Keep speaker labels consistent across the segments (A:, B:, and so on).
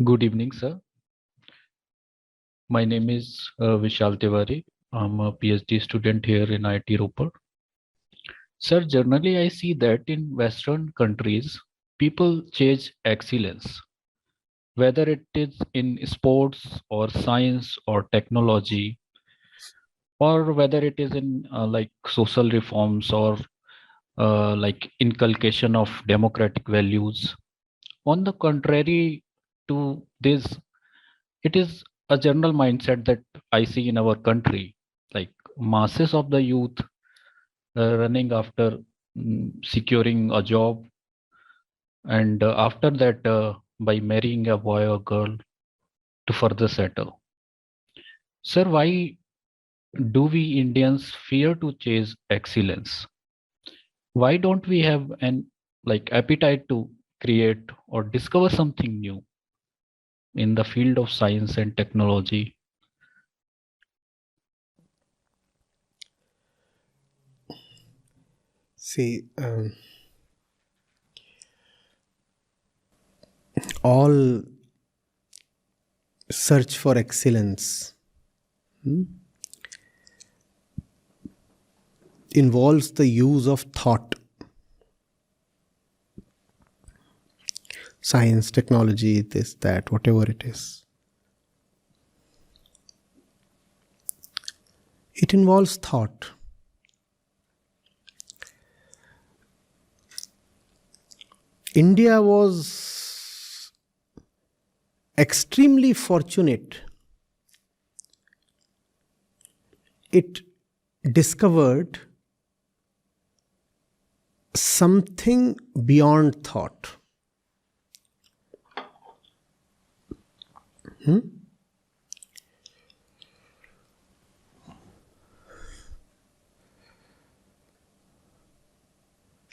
A: Good evening, sir. My name is Vishal Tiwari. I'm a PhD student here in IIT-Ropar. Sir, generally I see that in Western countries, people chase excellence, whether it is in sports or science or technology, or whether it is in like social reforms or like inculcation of democratic values. On the contrary to this, it is a general mindset that I see in our country, like masses of the youth running after securing a job, and after that, by marrying a boy or girl to further settle. Sir, why do we Indians fear to chase excellence? Why don't we have an like appetite to create or discover something new in the field of science and technology?
B: See, all search for excellence involves the use of thought, science, technology, this, that, whatever it is. It involves thought. India was extremely fortunate. It discovered something beyond thought.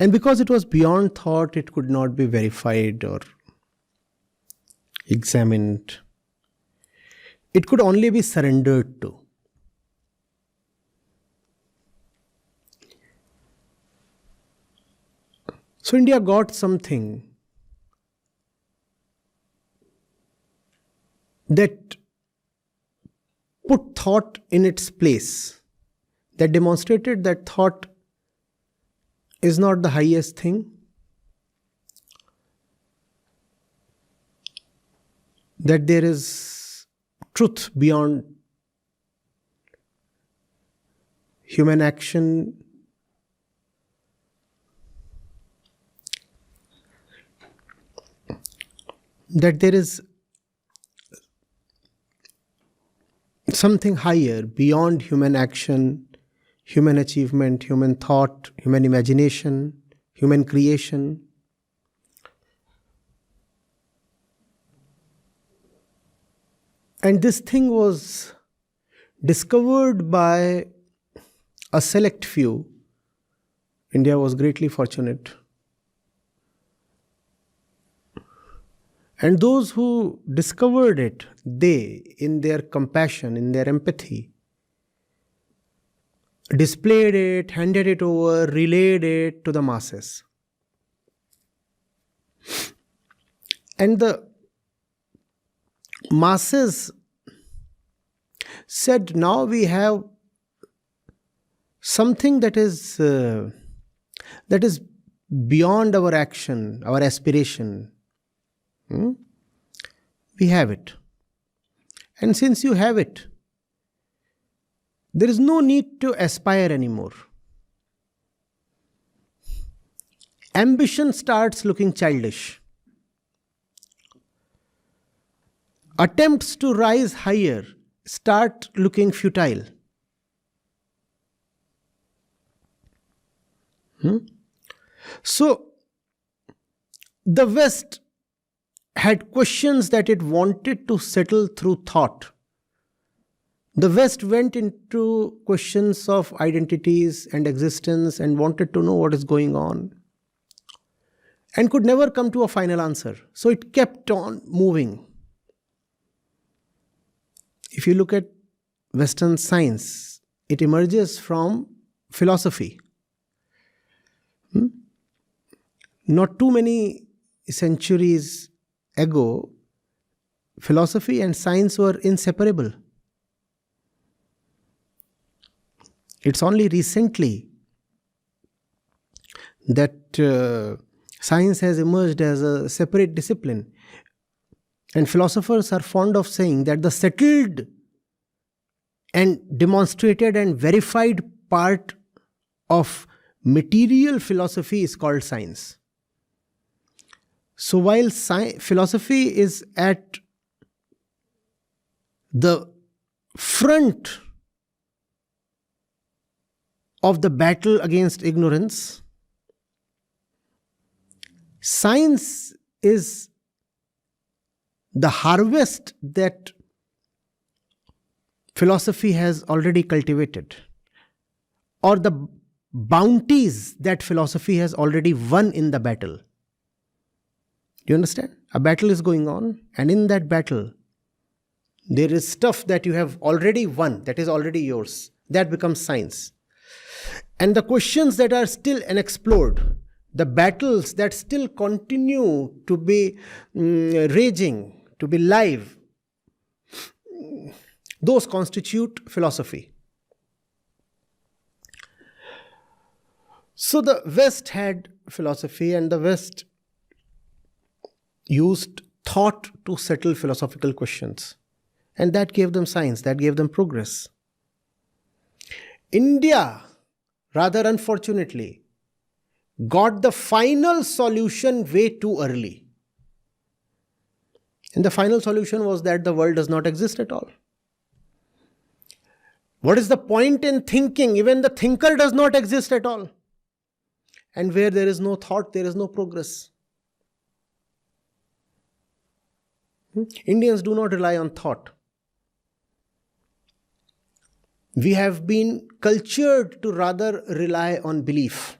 B: And because it was beyond thought, it could not be verified or examined. It could only be surrendered to. So India got something that put thought in its place, that demonstrated that thought is not the highest thing, that there is truth beyond human action, that there is something higher beyond human action, human achievement, human thought, human imagination, human creation. And this thing was discovered by a select few. India was greatly fortunate. And those who discovered it, they, in their compassion, in their empathy, displayed it, handed it over, relayed it to the masses. And the masses said, now we have something that is beyond our action, our aspiration. We have it. And since you have it, there is no need to aspire anymore. Ambition starts looking childish. Attempts to rise higher start looking futile. So, the West had questions that it wanted to settle through thought. The West went into questions of identities and existence and wanted to know what is going on and could never come to a final answer. So it kept on moving. If you look at Western science, it emerges from philosophy. Not too many centuries ago, philosophy and science were inseparable. It's only recently that science has emerged as a separate discipline. And philosophers are fond of saying that the settled and demonstrated and verified part of material philosophy is called science. So while philosophy is at the front of the battle against ignorance, science is the harvest that philosophy has already cultivated, or the bounties that philosophy has already won in the battle. Do you understand? A battle is going on, and in that battle, there is stuff that you have already won, that is already yours. That becomes science. And the questions that are still unexplored, the battles that still continue to be raging, to be live, those constitute philosophy. So the West had philosophy, and the West used thought to settle philosophical questions. And that gave them science, that gave them progress. India, rather unfortunately, got the final solution way too early. And the final solution was that the world does not exist at all. What is the point in thinking? Even the thinker does not exist at all. And where there is no thought, there is no progress. Indians do not rely on thought. We have been cultured to rather rely on belief.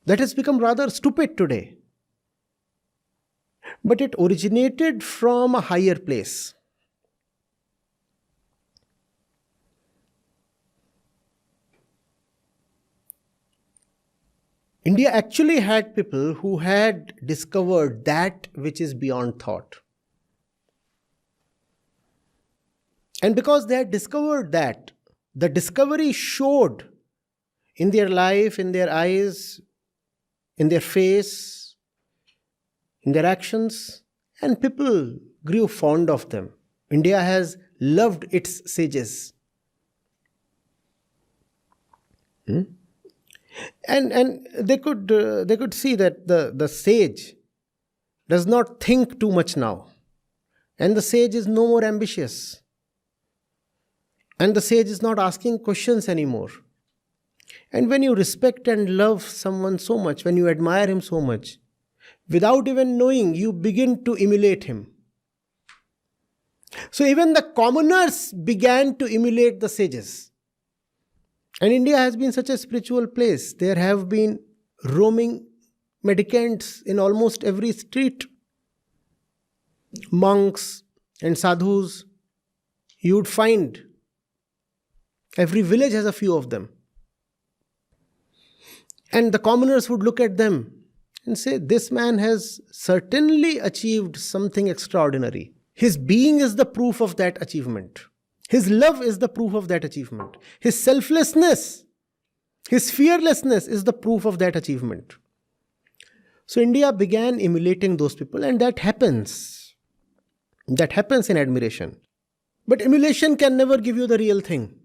B: That has become rather stupid today. But it originated from a higher place. India actually had people who had discovered that which is beyond thought. And because they had discovered that, the discovery showed in their life, in their eyes, in their face, in their actions, and people grew fond of them. India has loved its sages. And they could see that the sage does not think too much now. And the sage is no more ambitious. And the sage is not asking questions anymore. And when you respect and love someone so much, when you admire him so much, without even knowing, you begin to emulate him. So even the commoners began to emulate the sages. And India has been such a spiritual place. There have been roaming mendicants in almost every street. Monks and sadhus, you would find. Every village has a few of them. And the commoners would look at them and say, this man has certainly achieved something extraordinary. His being is the proof of that achievement. His love is the proof of that achievement. His selflessness, his fearlessness is the proof of that achievement. So India began emulating those people, and that happens. That happens in admiration. But emulation can never give you the real thing.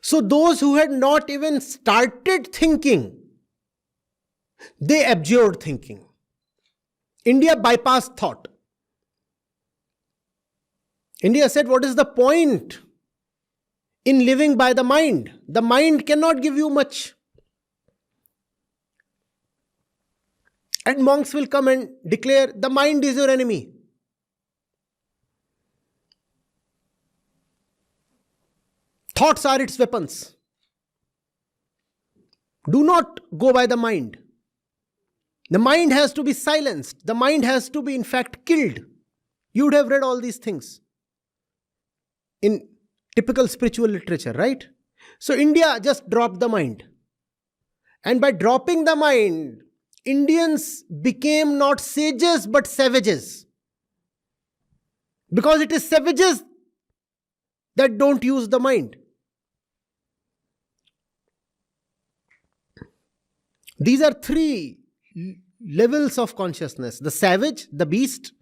B: So those who had not even started thinking, they abjured thinking. India bypassed thought. India said, what is the point in living by the mind? The mind cannot give you much. And monks will come and declare, the mind is your enemy. Thoughts are its weapons. Do not go by the mind. The mind has to be silenced. The mind has to be, in fact, killed. You would have read all these things in typical spiritual literature, right? So India just dropped the mind. And by dropping the mind, Indians became not sages but savages. Because it is savages that don't use the mind. These are three levels of consciousness: the savage, the beast,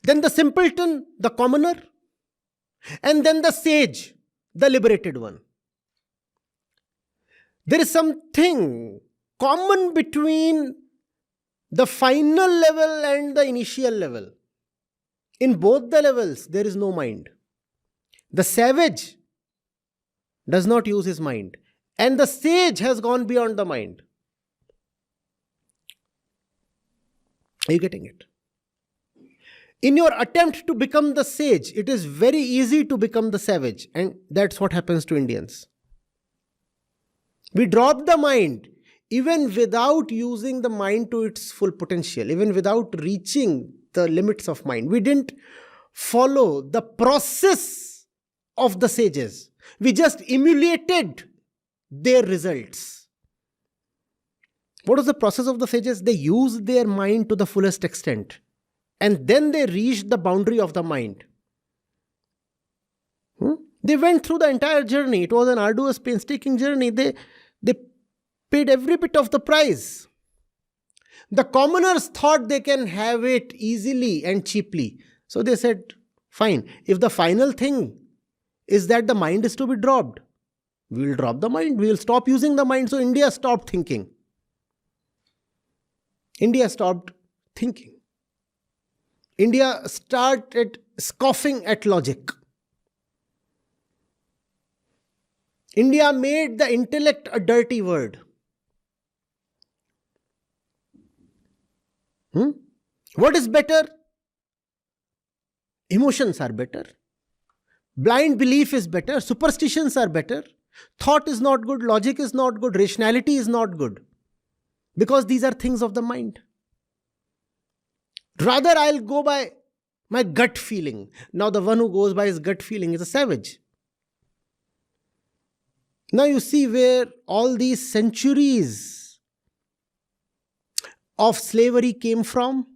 B: then the simpleton, the commoner, and then the sage, the liberated one. There is something common between the final level and the initial level. In both the levels, there is no mind. The savage does not use his mind, and the sage has gone beyond the mind. Are you getting it? In your attempt to become the sage, it is very easy to become the savage, and that's what happens to Indians. We drop the mind even without using the mind to its full potential, even without reaching the limits of mind. We didn't follow the process of the sages. We just emulated their results. What was the process of the sages? They used their mind to the fullest extent, and then they reached the boundary of the mind. They went through the entire journey. It was an arduous, painstaking journey. They paid every bit of the price. The commoners thought they can have it easily and cheaply. So they said, fine, if the final thing is that the mind is to be dropped, we will drop the mind. We will stop using the mind. So India stopped thinking. India stopped thinking. India started scoffing at logic. India made the intellect a dirty word. What is better? Emotions are better. Blind belief is better. Superstitions are better. Thought is not good. Logic is not good. Rationality is not good. Because these are things of the mind. Rather, I'll go by my gut feeling. Now, the one who goes by his gut feeling is a savage. Now you see where all these centuries of slavery came from.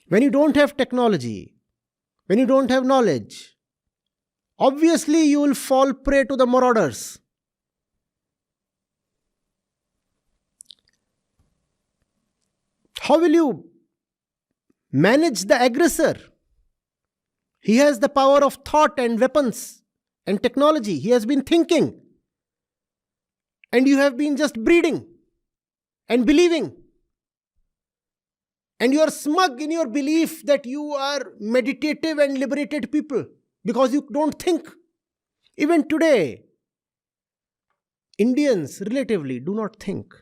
B: When you don't have technology, when you don't have knowledge, obviously you will fall prey to the marauders. How will you manage the aggressor? He has the power of thought and weapons and technology. He has been thinking. And you have been just breeding and believing. And you are smug in your belief that you are meditative and liberated people because you don't think. Even today, Indians relatively do not think.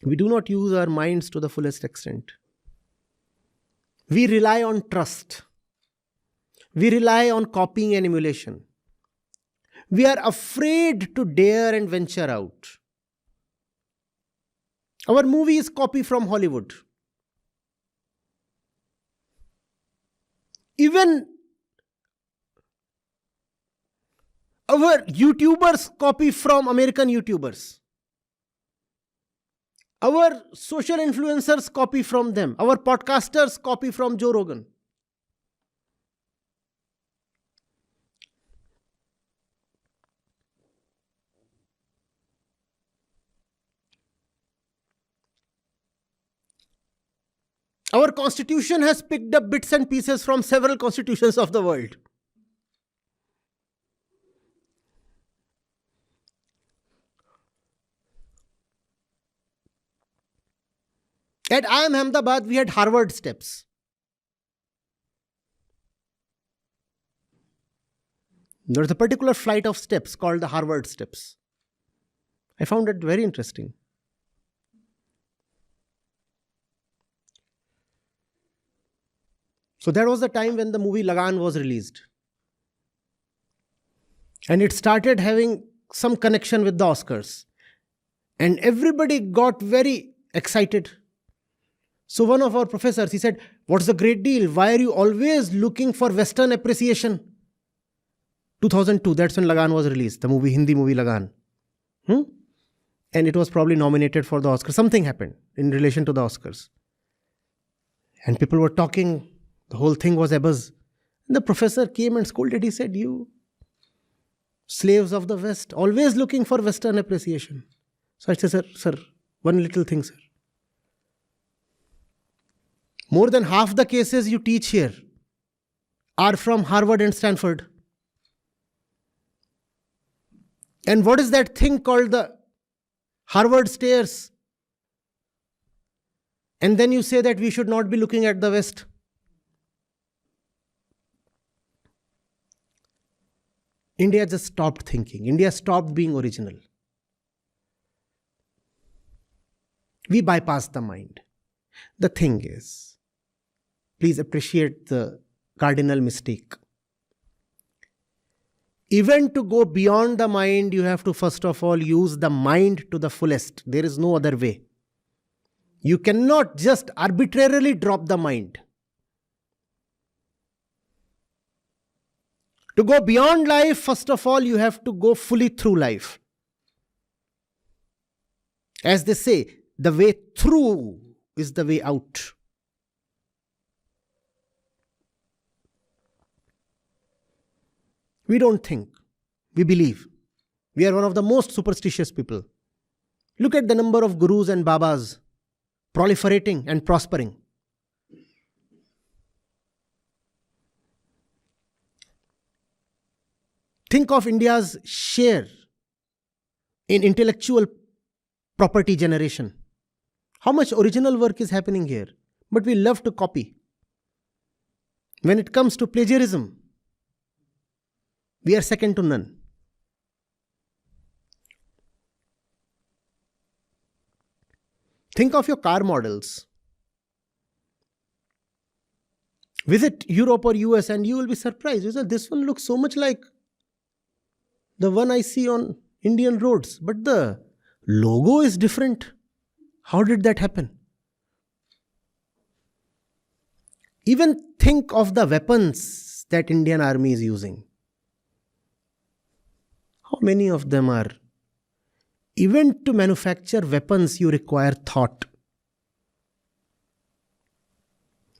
B: We do not use our minds to the fullest extent. We rely on trust. We rely on copying and emulation. We are afraid to dare and venture out. Our movies copy from Hollywood. Even our YouTubers copy from American YouTubers. Our social influencers copy from them. Our podcasters copy from Joe Rogan. Our constitution has picked up bits and pieces from several constitutions of the world. At IIM Ahmedabad, we had Harvard steps. There is a particular flight of steps called the Harvard steps. I found it very interesting. So that was the time when the movie Lagan was released. And it started having some connection with the Oscars. And everybody got very excited. So one of our professors, he said, What's the great deal? Why are you always looking for Western appreciation? 2002, that's when Lagan was released, the movie, Hindi movie Lagan. And it was probably nominated for the Oscars. Something happened in relation to the Oscars. And people were talking. The whole thing was abuzz. And the professor came and scolded. He said, you slaves of the West, always looking for Western appreciation. So I said, sir, one little thing, sir. More than half the cases you teach here are from Harvard and Stanford. And what is that thing called the Harvard stairs? And then you say that we should not be looking at the West. India just stopped thinking. India stopped being original. We bypassed the mind. The thing is, please appreciate the cardinal mistake. Even to go beyond the mind, you have to first of all use the mind to the fullest. There is no other way. You cannot just arbitrarily drop the mind. To go beyond life, first of all, you have to go fully through life. As they say, the way through is the way out. We don't think. We believe. We are one of the most superstitious people. Look at the number of gurus and babas proliferating and prospering. Think of India's share in intellectual property generation. How much original work is happening here? But we love to copy. When it comes to plagiarism, we are second to none. Think of your car models. Visit Europe or US and you will be surprised. You say, this one looks so much like the one I see on Indian roads, but the logo is different. How did that happen? Even think of the weapons that Indian Army is using. How many of them are? Even to manufacture weapons, you require thought.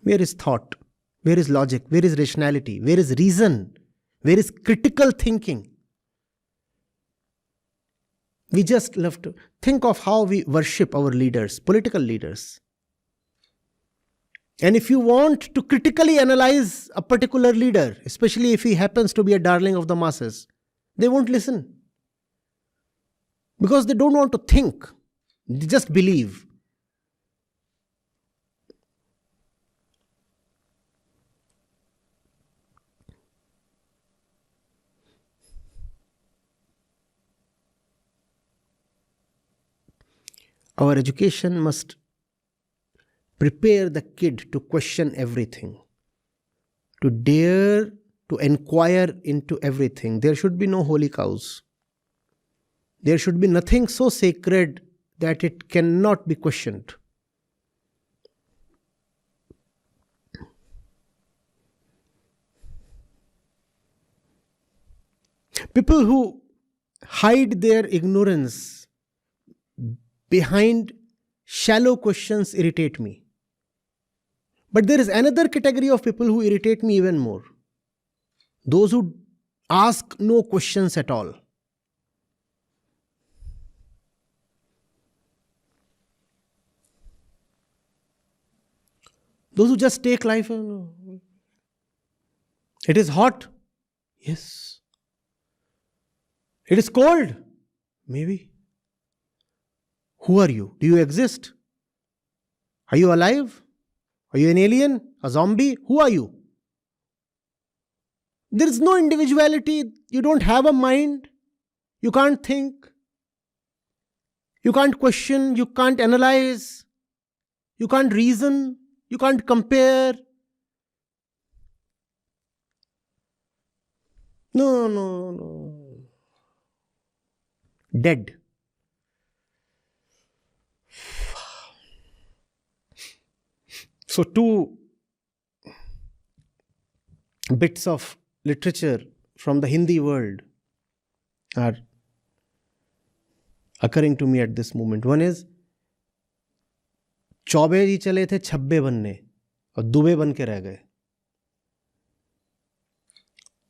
B: Where is thought? Where is logic? Where is rationality? Where is reason? Where is critical thinking? We just love to think of how we worship our leaders, political leaders. And if you want to critically analyze a particular leader, especially if he happens to be a darling of the masses, they won't listen. Because they don't want to think. They just believe. Our education must prepare the kid to question everything, to dare to inquire into everything. There should be no holy cows. There should be nothing so sacred that it cannot be questioned. People who hide their ignorance behind shallow questions irritate me. But there is another category of people who irritate me even more. Those who ask no questions at all. Those who just take life. It is hot. Yes. It is cold. Maybe. Who are you? Do you exist? Are you alive? Are you an alien? A zombie? Who are you? There is no individuality. You don't have a mind. You can't think. You can't question. You can't analyze. You can't reason. You can't compare. No. Dead. So to bits of literature from the Hindi world are occurring to me at this moment. One is, Choubey जी चले थे छब्बे बनने और दुबे बन के रह गए.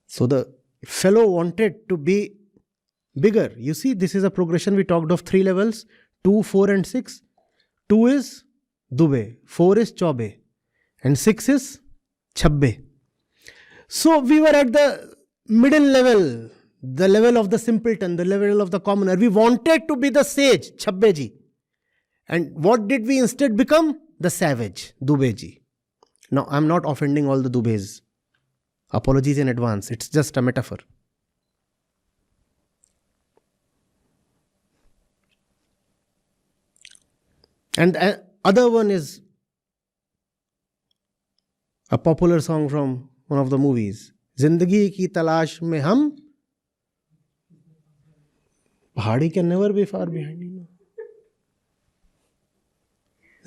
B: So the fellow wanted to be bigger. You see, this is a progression. We talked of 3 levels: 2, 4 and 6. 2 is Dube, 4 is Chobe, and 6 is Chabbe. So we were at the middle level, the level of the simpleton, the level of the commoner. We wanted to be the sage, Chabbe ji. And what did we instead become? The savage, Dube ji. Now, I'm not offending all the Dubes. Apologies in advance. It's just a metaphor. And the other one is a popular song from one of the movies. Zindagi ki talash mein hum. Pahadi can never be far behind you.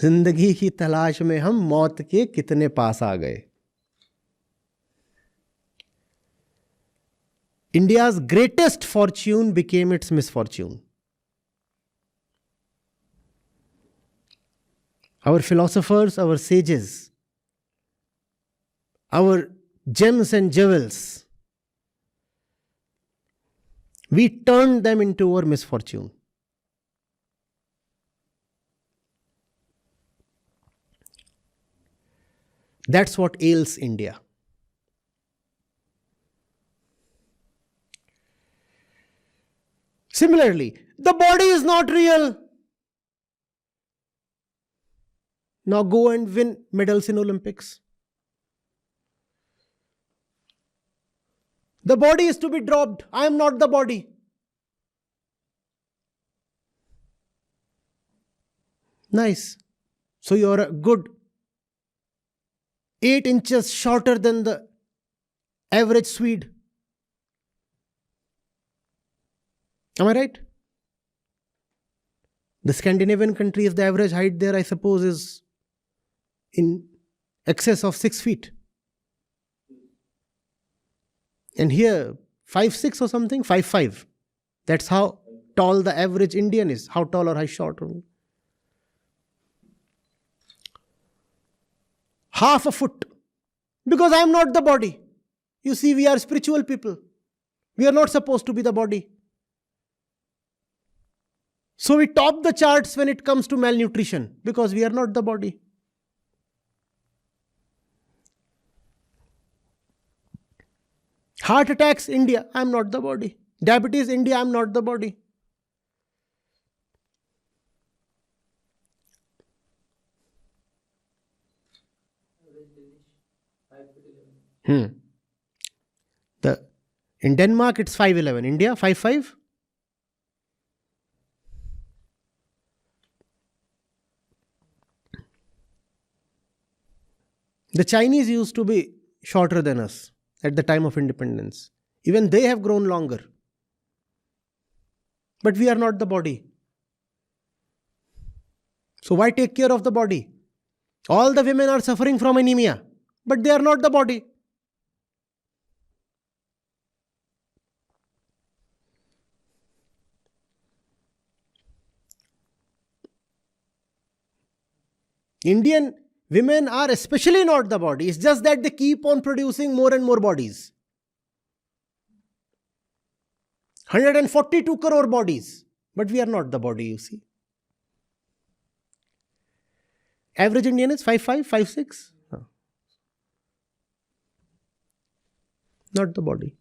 B: जिंदगी की तलाश में हम मौत के कितने पास आ गए. India's greatest fortune became its misfortune. Our philosophers, our sages, our gems and jewels, we turned them into our misfortune. That's what ails India. Similarly, the body is not real. Now go and win medals in Olympics. The body is to be dropped. I am not the body. Nice. So you're a good 8 inches shorter than the average Swede. Am I right? The Scandinavian countries, the average height there, I suppose, is in excess of 6 feet. And here, 5'6" or something, 5'5". That's how tall the average Indian is. How tall or how short? Half a foot. Because I am not the body. You see, we are spiritual people. We are not supposed to be the body. So we top the charts when it comes to malnutrition because we are not the body. Heart attacks, India, I am not the body. Diabetes, India, I am not the body. In Denmark, it's 5'11". India, 5'5". The Chinese used to be shorter than us at the time of independence. Even they have grown longer. But we are not the body. So why take care of the body? All the women are suffering from anemia, but they are not the body. Indian women are especially not the body. It's just that they keep on producing more and more bodies. 142 crore bodies. But we are not the body, you see. Average Indian is 5'5", 5'6". Not the body.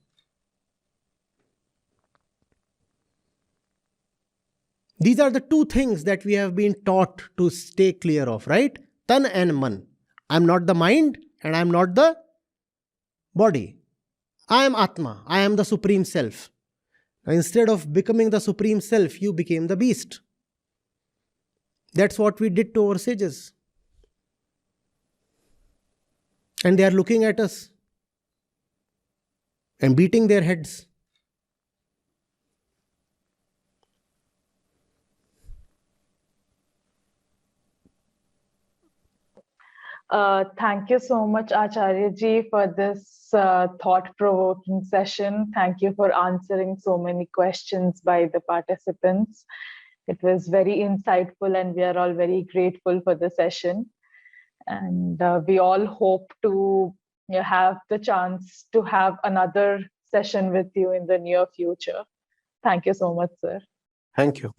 B: These are the two things that we have been taught to stay clear of, right? Tan and man. I am not the mind and I am not the body. I am Atma. I am the Supreme Self. Now, instead of becoming the Supreme Self, you became the beast. That's what we did to our sages. And they are looking at us and beating their heads.
C: Thank you so much, Acharya ji, for this thought-provoking session. Thank you for answering so many questions by the participants. It was very insightful, and we are all very grateful for the session. And we all hope to have the chance to have another session with you in the near future. Thank you so much, sir.
B: Thank you.